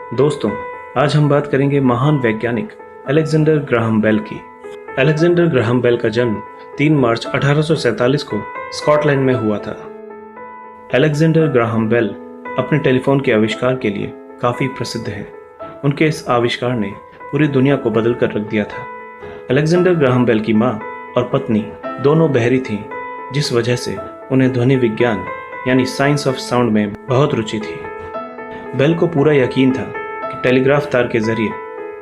दोस्तों, आज हम बात करेंगे महान वैज्ञानिक अलेक्जेंडर ग्राहम बेल की। अलेक्जेंडर ग्राहम बेल का जन्म 3 मार्च 1847 को स्कॉटलैंड में हुआ था। अलेक्जेंडर ग्राहम बेल अपने टेलीफोन के आविष्कार के लिए काफ़ी प्रसिद्ध हैं। उनके इस आविष्कार ने पूरी दुनिया को बदल कर रख दिया था। अलेक्जेंडर ग्राहम बेल की माँ और पत्नी दोनों बहरी थीं, जिस वजह से उन्हें ध्वनि विज्ञान यानी साइंस ऑफ साउंड में बहुत रुचि थी। बेल को पूरा यकीन था कि टेलीग्राफ तार के जरिए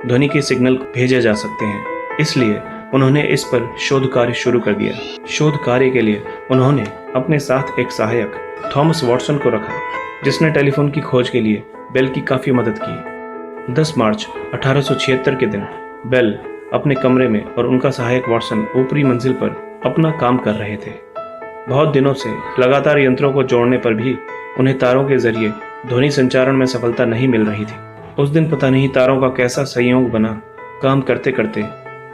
ध्वनि के सिग्नल भेजे जा सकते हैं, इसलिए उन्होंने इस पर शोध कार्य शुरू कर दिया। शोध कार्य के लिए उन्होंने अपने साथ एक सहायक थॉमस वॉटसन को रखा, जिसने टेलीफोन की खोज के लिए बेल की काफ़ी मदद की। 10 मार्च 1876 के दिन बेल अपने कमरे में और उनका सहायक वॉटसन ऊपरी मंजिल पर अपना काम कर रहे थे। बहुत दिनों से लगातार यंत्रों को जोड़ने पर भी उन्हें तारों के जरिए ध्वनि संचारण में सफलता नहीं मिल रही थी। उस दिन पता नहीं तारों का कैसा संयोग बना, काम करते करते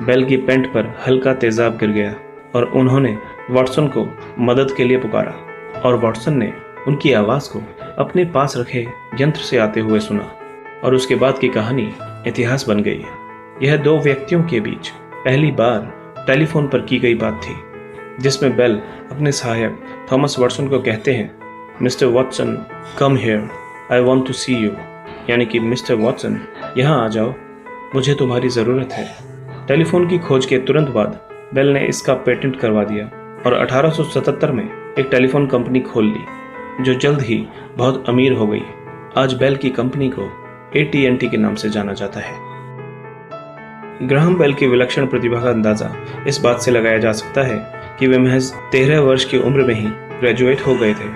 बेल की पेंट पर हल्का तेजाब गिर गया और उन्होंने वॉटसन को मदद के लिए पुकारा और वॉटसन ने उनकी आवाज़ को अपने पास रखे यंत्र से आते हुए सुना और उसके बाद की कहानी इतिहास बन गई। यह दो व्यक्तियों के बीच पहली बार टेलीफोन पर की गई बात थी, जिसमें बेल अपने सहायक थॉमस वॉटसन को कहते हैं, mister Watson come here, I want to see you, यानी कि मिस्टर वॉटसन यहाँ आ जाओ, मुझे तुम्हारी ज़रूरत है। टेलीफोन की खोज के तुरंत बाद बेल ने इसका पेटेंट करवा दिया और 1877 में एक टेलीफोन कंपनी खोल ली, जो जल्द ही बहुत अमीर हो गई। आज बेल की कंपनी को AT&T के नाम से जाना जाता है। ग्राहम बेल की विलक्षण प्रतिभा का अंदाजा इस बात से लगाया जा सकता है कि वे महज 13 वर्ष की उम्र में ही ग्रेजुएट हो गए थे।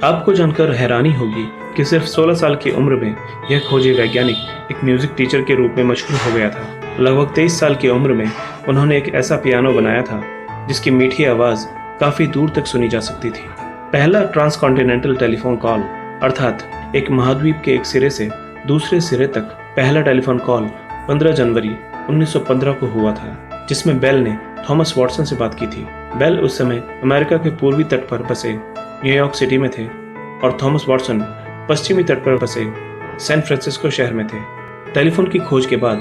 आपको जानकर हैरानी होगी कि सिर्फ 16 साल की उम्र में यह खोजी वैज्ञानिक एक म्यूजिक टीचर के रूप में मशहूर हो गया था। लगभग 23 साल की उम्र में उन्होंने एक ऐसा पियानो बनाया था जिसकी मीठी आवाज़ काफ़ी दूर तक सुनी जा सकती थी। पहला ट्रांसकॉन्टिनेंटल टेलीफोन कॉल, अर्थात एक महाद्वीप के एक सिरे से दूसरे सिरे तक पहला टेलीफोन कॉल 15 जनवरी 1915 को हुआ था, जिसमें बेल ने थॉमस वॉटसन से बात की थी। बेल उस समय अमेरिका के पूर्वी तट पर बसे न्यूयॉर्क सिटी में थे और थॉमस वॉटसन पश्चिमी तट पर बसे सैन फ्रांसिस्को शहर में थे। टेलीफोन की खोज के बाद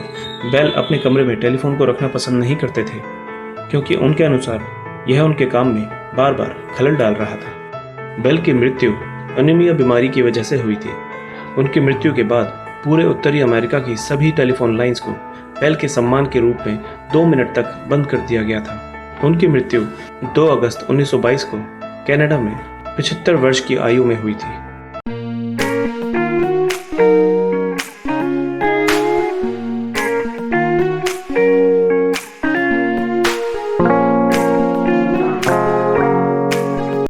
बेल अपने कमरे में टेलीफोन को रखना पसंद नहीं करते थे, क्योंकि उनके अनुसार यह उनके काम में बार बार खलल डाल रहा था। बेल की मृत्यु अनीमिया बीमारी की वजह से हुई थी। उनकी मृत्यु के बाद पूरे उत्तरी अमेरिका की सभी टेलीफोन लाइंस को बेल के सम्मान के रूप में 2 मिनट तक बंद कर दिया गया था। उनकी मृत्यु 2 अगस्त 1922 को कनाडा में 75 वर्ष की आयु में हुई थी।